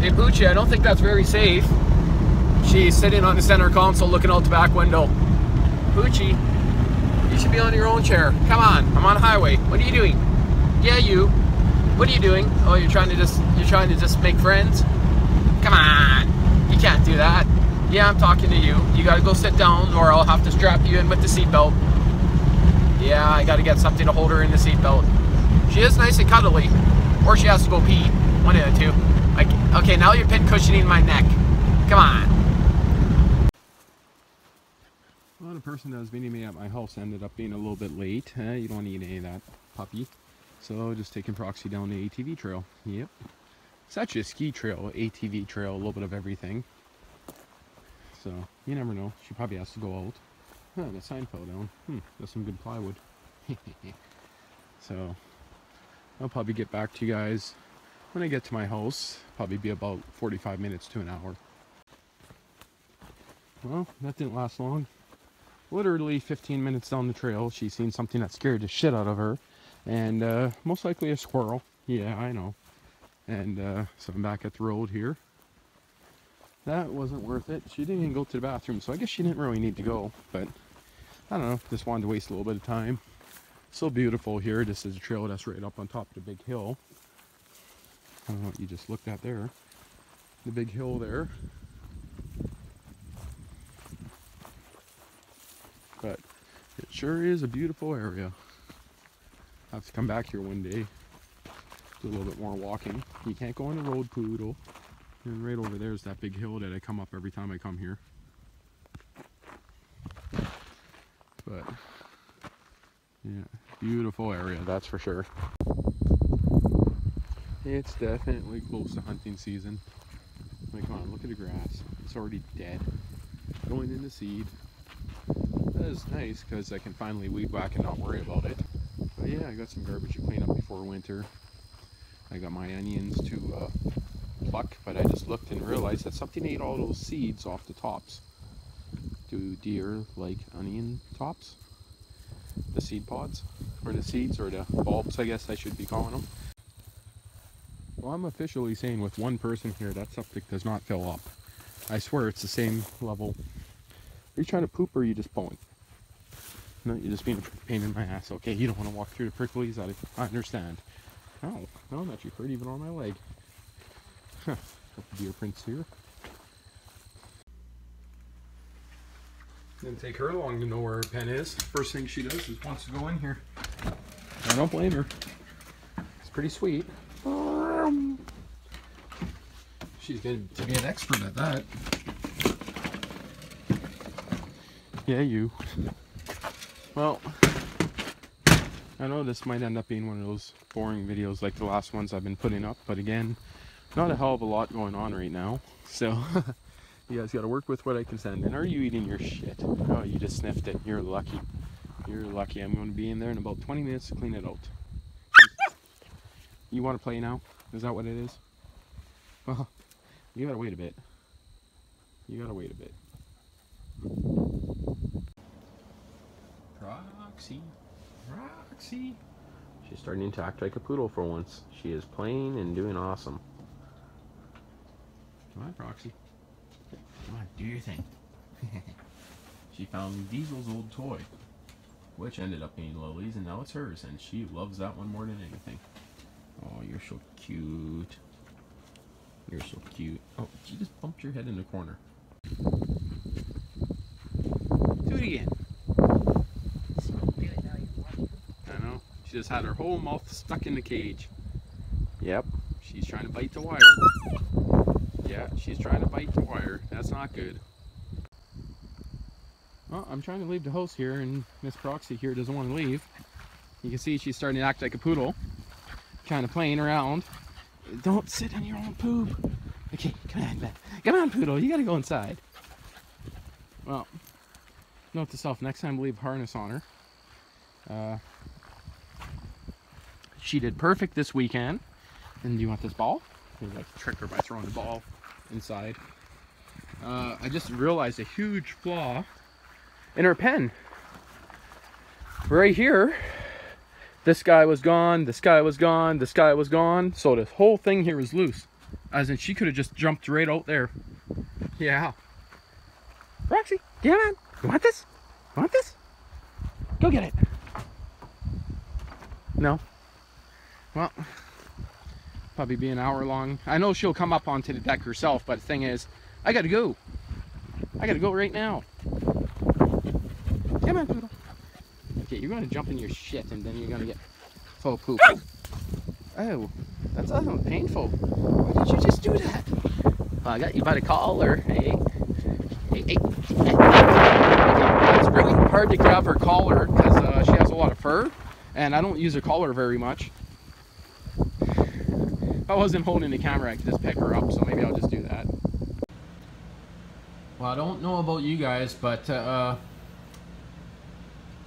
Hey Poochie, I don't think that's very safe. She's sitting on the center console looking out the back window. Poochie, you should be on your own chair. Come on, I'm on a highway. What are you doing? Yeah, you. What are you doing? Oh, you're trying to just make friends? Come on, you can't do that. Yeah, I'm talking to you. You gotta go sit down or I'll have to strap you in with the seatbelt. Yeah, I gotta get something to hold her in the seatbelt. She is nice and cuddly. Or she has to go pee. One of the two. Okay, now you're pin cushioning my neck. Come on. Well, the person that was meeting me at my house ended up being a little bit late. You don't need any of that, puppy. So just taking Proxy down the ATV trail. Yep. It's actually a ski trail, ATV trail, a little bit of everything. So you never know. She probably has to go out. Oh, the sign fell down. That's some good plywood. So I'll probably get back to you guys when I get to my house. Probably be about 45 minutes to an hour. Well, that didn't last long. Literally 15 minutes down the trail, she's seen something that scared the shit out of her. And most likely a squirrel. Yeah, I know. And so I'm back at the road here. That wasn't worth it. She didn't even go to the bathroom, so I guess she didn't really need to go. But I don't know, just wanted to waste a little bit of time. So beautiful here. This is a trail that's right up on top of the big hill. I don't know what you just looked at there. The big hill there. But it sure is a beautiful area. I'll have to come back here one day. Do a little bit more walking. You can't go on the road, Poodle. And right over there is that big hill that I come up every time I come here. But yeah, beautiful area, that's for sure. It's definitely close to hunting season. Like, come on, look at the grass. It's already dead. Going into seed. That is nice because I can finally weed whack and not worry about it. But yeah, I got some garbage to clean up before winter. I got my onions to pluck, but I just looked and realized that something ate all those seeds off the tops. Do deer like onion tops? The seed pods? Or the seeds, or the bulbs, I guess I should be calling them. Well, I'm officially saying with one person here, that septic does not fill up. I swear it's the same level. Are you trying to poop or are you just pulling? No, you're just being a pain in my ass. Okay, you don't want to walk through the pricklies, I understand. Oh, no, I'm actually hurt even on my leg. Huh, couple deer prints here. Didn't take her long to know where her pen is. First thing she does is wants to go in here. I don't blame her. It's pretty sweet. She's going to be an expert at that. Yeah, you. Well, I know this might end up being one of those boring videos like the last ones I've been putting up, but again, not a hell of a lot going on right now. So, you guys got to work with what I can send. And are you eating your shit? Oh, you just sniffed it. You're lucky. You're lucky. I'm going to be in there in about 20 minutes to clean it out. You want to play now? Is that what it is? Well, you gotta wait a bit. You gotta wait a bit. Proxy. Proxy. She's starting to act like a poodle for once. She is playing and doing awesome. Come on, Proxy. Come on, do your thing. She found Diesel's old toy, which ended up being Lily's, and now it's hers, and she loves that one more than anything. Oh, you're so cute. You're so cute. Oh, you just bumped your head in the corner. Do it again. I know. She just had her whole mouth stuck in the cage. Yep. She's trying to bite the wire. Yeah, she's trying to bite the wire. That's not good. Well, I'm trying to leave the house here, and Miss Proxy here doesn't want to leave. You can see she's starting to act like a poodle. Kind of playing around. Don't sit in your own poop. Okay, come on, man. Come on, Poodle. You gotta go inside. Well, note to self, next time leave harness on her. She did perfect this weekend. And do you want this ball? Maybe I can trick her by throwing the ball inside. I just realized a huge flaw in her pen. Right here. This guy was gone, this guy was gone, this guy was gone. So this whole thing here is loose. As in, she could have just jumped right out there. Yeah. Roxy, come on. You want this? You want this? Go get it. No. Well, probably be an hour long. I know she'll come up onto the deck herself, but the thing is, I gotta go. I gotta go right now. Come on, Poodle. Okay, you're gonna jump in your shit and then you're gonna get full of poop. Oh, that's painful. Why did you just do that? Well, I got you by the collar. Hey. Hey, hey. It's really hard to grab her collar because she has a lot of fur, and I don't use her collar very much. If I wasn't holding the camera, I could just pick her up, so maybe I'll just do that. Well, I don't know about you guys, but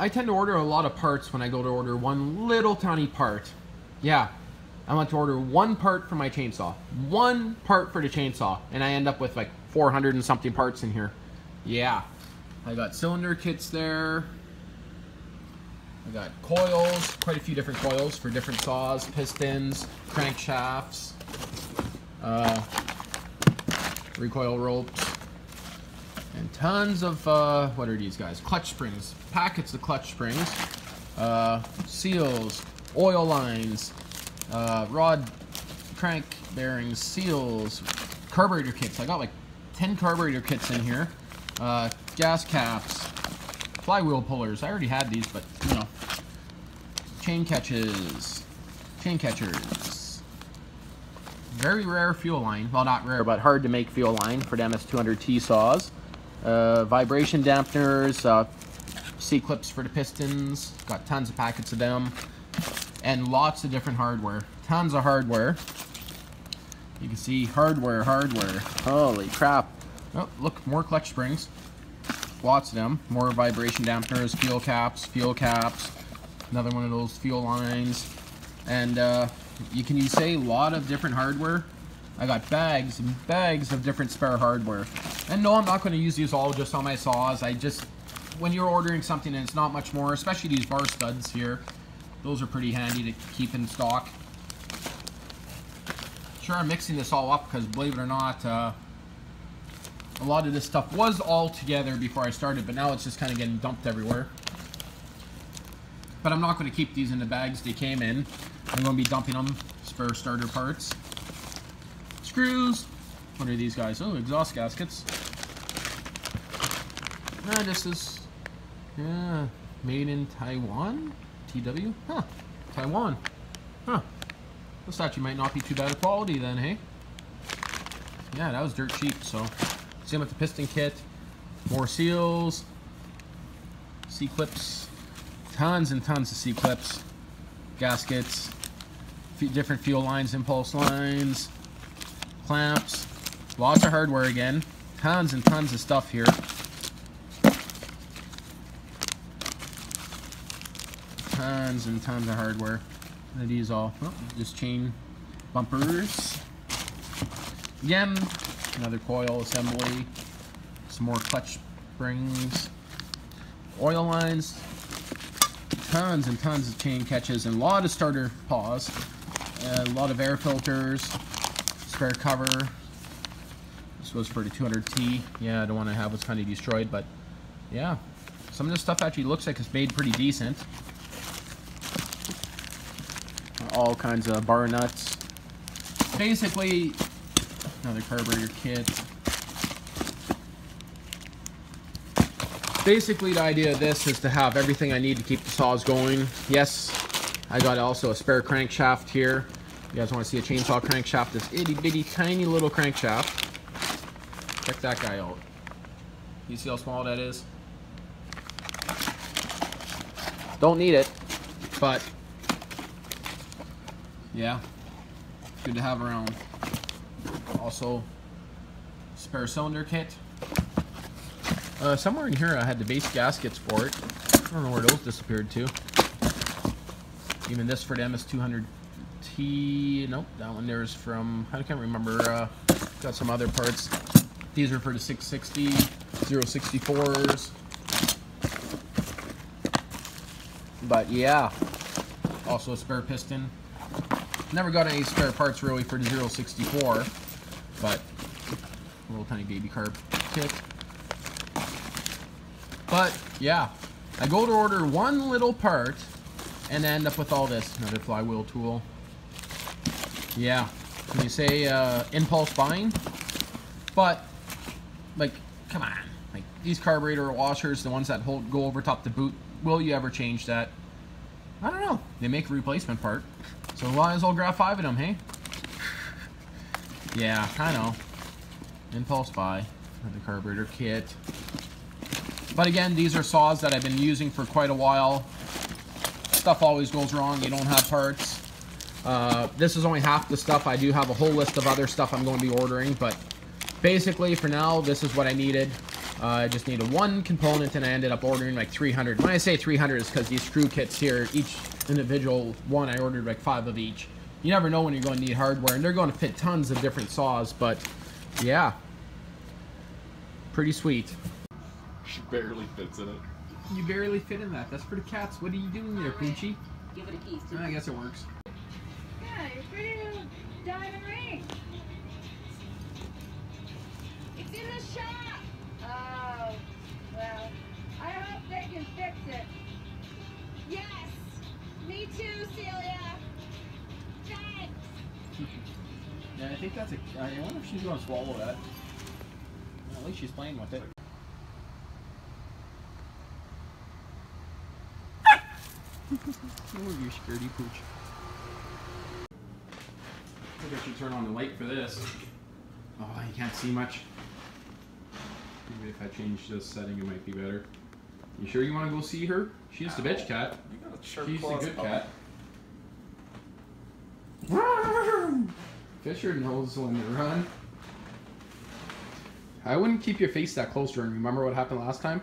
I tend to order a lot of parts when I go to order one little tiny part. Yeah, I want to order one part for my chainsaw. One part for the chainsaw, and I end up with like 400 and something parts in here. Yeah, I got cylinder kits there. I got coils, quite a few different coils for different saws, pistons, crankshafts, recoil ropes, and tons of, what are these guys? Clutch springs, packets of clutch springs, seals, oil lines, rod crank bearings, seals, carburetor kits. I got like 10 carburetor kits in here, gas caps, flywheel pullers. I already had these, but you know, chain catchers, very rare fuel line. Well, not rare, but hard to make fuel line for the MS200T saws. Vibration dampeners, C-clips for the pistons. Got tons of packets of them, and lots of different hardware. Tons of hardware. You can see hardware. Holy crap! Oh, look, more clutch springs. Lots of them. More vibration dampeners, fuel caps. Another one of those fuel lines. And you can say a lot of different hardware. I got bags and bags of different spare hardware. And no, I'm not going to use these all just on my saws. When you're ordering something and it's not much more, especially these bar studs here, those are pretty handy to keep in stock. Sure, I'm mixing this all up because, believe it or not, a lot of this stuff was all together before I started, but now it's just kind of getting dumped everywhere. But I'm not going to keep these in the bags they came in. I'm going to be dumping them, spare starter parts. Screws. What are these guys? Oh, exhaust gaskets. This is, yeah, made in Taiwan? TW? Huh. Taiwan. Huh. This actually might not be too bad of quality then, hey? Yeah, that was dirt cheap, so. Same with the piston kit. More seals. C-clips. Tons and tons of C-clips. Gaskets. Different fuel lines, impulse lines. Clamps. Lots of hardware again. Tons and tons of stuff here. Tons and tons of hardware. And these all, just chain bumpers. Again, another coil assembly. Some more clutch springs. Oil lines. Tons and tons of chain catches and a lot of starter paws. A lot of air filters. Spare cover. This was for the 200T. Yeah, I don't want to have what's kind of destroyed, but yeah. Some of this stuff actually looks like it's made pretty decent. All kinds of bar nuts. Basically, another carburetor kit. Basically, the idea of this is to have everything I need to keep the saws going. Yes, I got also a spare crankshaft here. You guys want to see a chainsaw crankshaft? This itty bitty tiny little crankshaft. Check that guy out. You see how small that is? Don't need it, but yeah, good to have around. Also, spare cylinder kit. Somewhere in here I had the base gaskets for it. I don't know where those disappeared to. Even this for the MS200T. Nope, that one there's from, I can't remember. Got some other parts. These are for the 660, 064s. But yeah, also a spare piston. Never got any spare parts really for the 064, but a little tiny baby carb kit. But yeah, I go to order one little part and end up with all this. Another flywheel tool. Yeah, can you say impulse buying? But like, come on, like these carburetor washers, the ones that go over top the boot, will you ever change that? I don't know. They make a replacement part, so might as well grab 5 of them, hey? Yeah, I know. Impulse buy, the carburetor kit. But again, these are saws that I've been using for quite a while. Stuff always goes wrong. You don't have parts. This is only half the stuff. I do have a whole list of other stuff I'm going to be ordering, but basically for now, this is what I needed. I just needed one component, and I ended up ordering like 300. When I say 300, it's because these screw kits here, each individual one, I ordered like 5 of each. You never know when you're going to need hardware, and they're going to fit tons of different saws, but yeah, pretty sweet. She barely fits in it. You barely fit in that. That's for the cats. What are you doing there, Poochie? Give it a piece. I guess it works. Yeah, you're free to diamond ring. It's in the shop. Oh, well, I hope they can fix it. Yes, me too, Celia. Thanks. Yeah, I think that's a... I wonder if she's going to swallow that. Well, at least she's playing with it. Oh, you scaredy pooch. I think I should turn on the light for this. Oh, you can't see much. Maybe if I change this setting, it might be better. You sure you want to go see her? She's the bitch cat. You got a sharp She's the claws, good puppy. cat. Fisher knows when to run. I wouldn't keep your face that close to her. Remember what happened last time?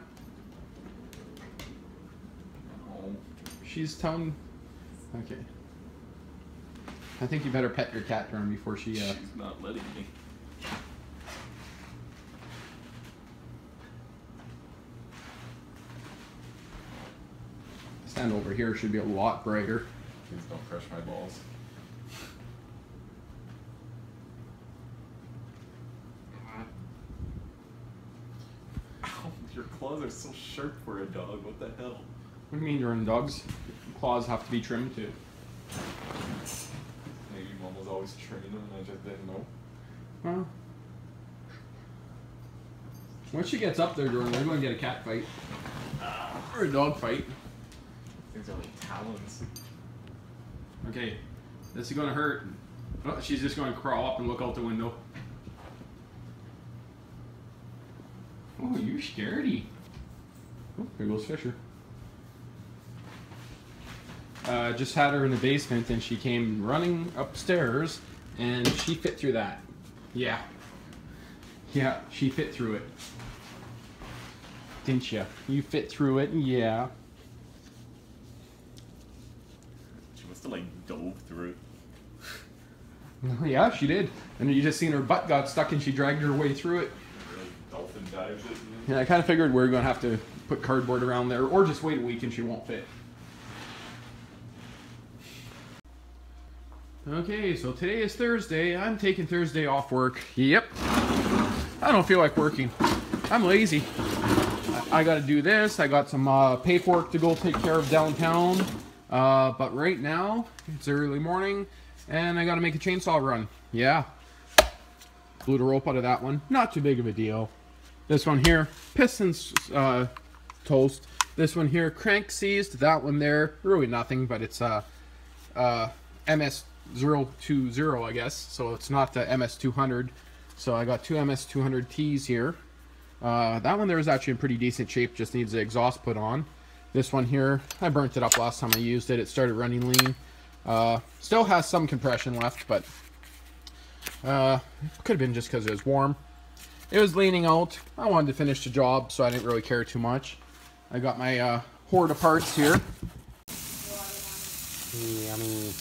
She's telling... Okay. I think you better pet your cat, Durham, before she... She's not letting me. Stand over here should be a lot brighter. Please don't crush my balls. Ow, your claws are so sharp for a dog. What the hell? What do you mean you're in dogs? Claws have to be trimmed too. Maybe Mom was always training them and I just didn't know. Well, once she gets up there, Jordan, we're going to get a cat fight. Or a dog fight. Things are like talons. Okay, this is going to hurt. Oh, she's just going to crawl up and look out the window. Oh, you're scaredy. Oh, there goes Fisher. Just had her in the basement and she came running upstairs and she fit through that. Yeah. Yeah, she fit through it. Didn't you? You fit through it, yeah. She must have like dove through it. Yeah, she did. And you just seen her butt got stuck and she dragged her way through it. Really dolphin dived it. Yeah, I kind of figured we were going to have to put cardboard around there or just wait a week and she won't fit. Okay, so today is Thursday. I'm taking Thursday off work. Yep. I don't feel like working. I'm lazy. I got to do this. I got some paperwork to go take care of downtown. But right now, it's early morning, and I got to make a chainsaw run. Yeah. Blew the rope out of that one. Not too big of a deal. This one here, pistons toast. This one here, crank seized. That one there, really nothing, but it's MS020, I guess. So it's not the MS200. So I got two MS200Ts here. That one there is actually in pretty decent shape, just needs the exhaust put on. This one here, I burnt it up last time I used it. It started running lean. Still has some compression left, but could have been just because it was warm. It was leaning out. I wanted to finish the job, so I didn't really care too much. I got my hoard of parts here. Yummy.